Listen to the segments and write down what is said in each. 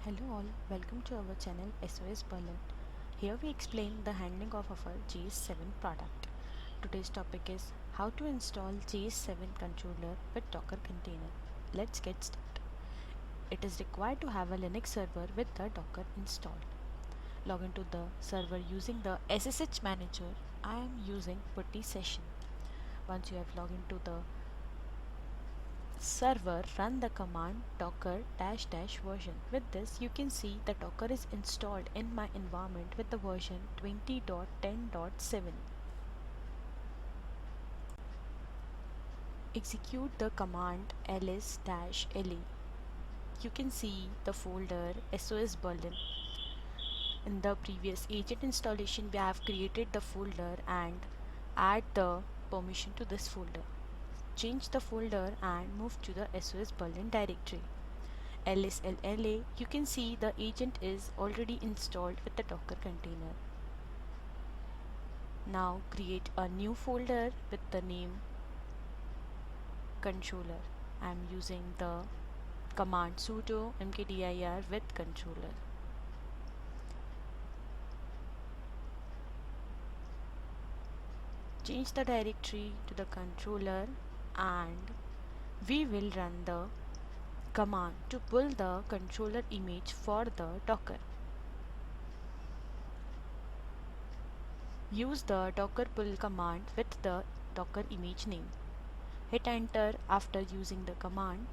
Hello all, welcome to our channel SOS Berlin. Here we explain the handling of our JS7 product. Today's topic is how to install JS7 controller with Docker container. Let's get started. It is required to have a Linux server with the Docker installed. Log into the server using the SSH manager. I am using Putty session. Once you have logged into the server, run the command docker dash dash version. With this you can see the Docker is installed in my environment with the version 20.10.7. Execute the command ls-la. You can see the folder SOS Berlin. In the previous agent installation we have created the folder and add the permission to this folder. Change the folder and move to the SOS Berlin directory. LSLLA, you can see the agent is already installed with the Docker container. Now create a new folder with the name controller. I am using the command sudo mkdir with controller. Change the directory to the controller and we will run the command to pull the controller image for the Docker. Use the docker pull command with the Docker image name. Hit enter after using the command.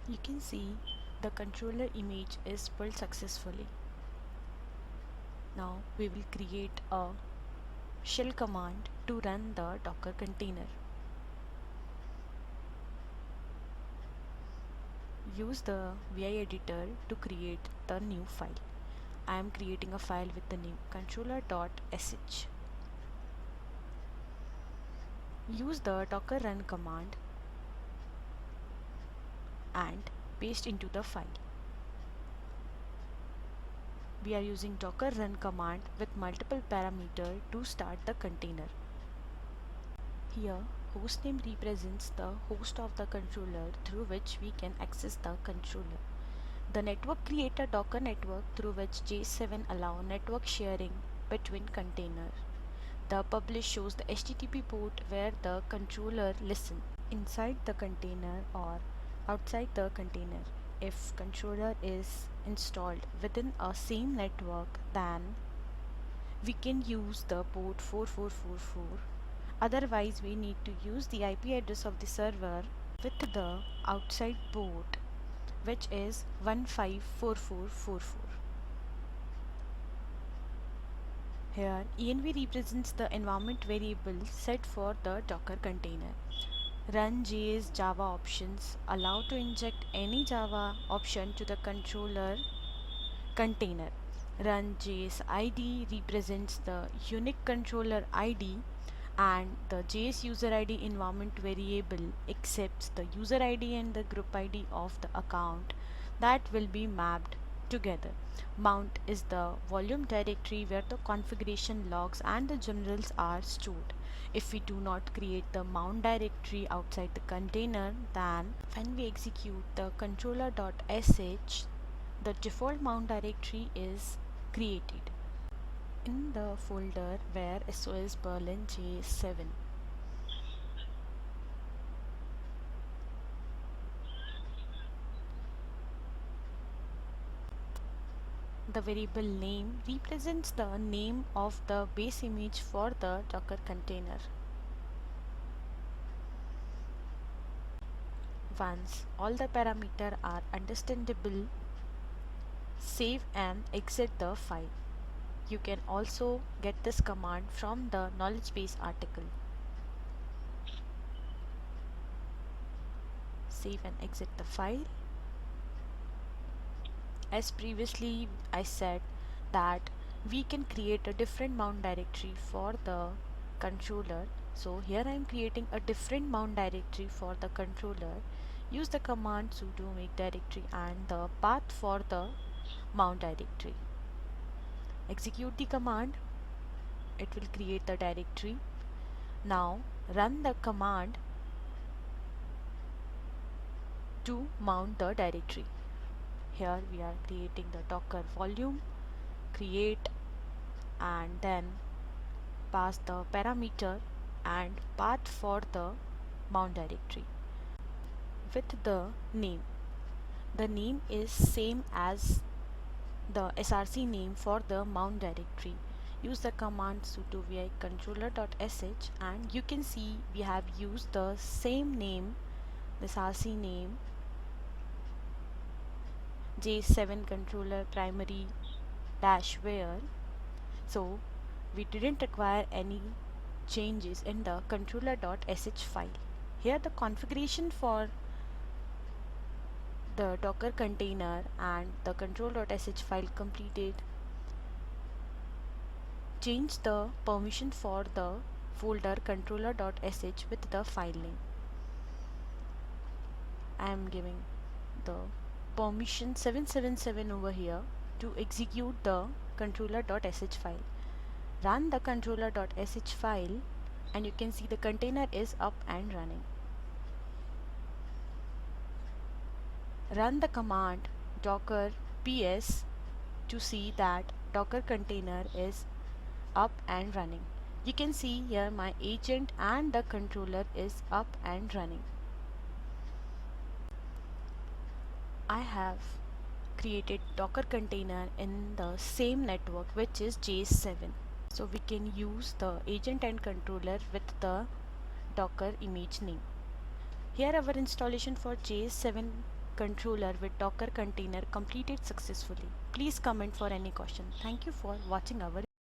You can see the controller image is pulled successfully. Now we will create a shell command to run the Docker container. Use the VI editor to create the new file. I am creating a file with the name controller.sh. Use the docker run command and paste into the file. We are using docker run command with multiple parameters to start the container. Here hostname represents the host of the controller through which we can access the controller. The network creates a Docker network through which JS7 allows network sharing between containers. The publish shows the HTTP port where the controller listens inside the container or outside the container. If controller is installed within a same network, then we can use the port 4444. Otherwise we need to use the IP address of the server with the outside port, which is 154444. Here env represents the environment variable set for the Docker container. Run JS Java options allow to inject any Java option to the controller container. Run JS ID represents the unique controller ID, and the JS user ID environment variable accepts the user ID and the group ID of the account that will be mapped together. Mount is the volume directory where the configuration logs and the generals are stored. If we do not create the mount directory outside the container, then when we execute the controller.sh, the default mount directory is created in the folder where SOS Berlin JS7. The variable name represents the name of the base image for the Docker container. Once all the parameters are understandable, save and exit the file. You can also get this command from the knowledge base article. Save and exit the file. As previously I said that we can create a different mount directory for the controller. So here I am creating a different mount directory for the controller. Use the command sudo make directory and the path for the mount directory. Execute the command. it will create the directory. Now run the command to mount the directory. Here we are creating the docker volume, create, and then pass the parameter and path for the mount directory with the name. The name is same as the src name for the mount directory. Use the command sudo vi controller.sh and you can see we have used the same name, the src name, j7 controller primary dash where. So we didn't require any changes in the controller.sh file. Here the configuration for the docker container and the control.sh file completed. Change the permission for the folder controller.sh with the file name. I am giving the permission 777 over here to execute the controller.sh file. Run the controller.sh file and you can see the container is up and running. Run the command docker ps to see that docker container is up and running. You can see here my agent and the controller is up and running. I have created docker container in the same network, which is j7. So we can use the agent and controller with the docker image name. Here our installation for j7 controller with docker container completed successfully. Please comment for any question. Thank you for watching our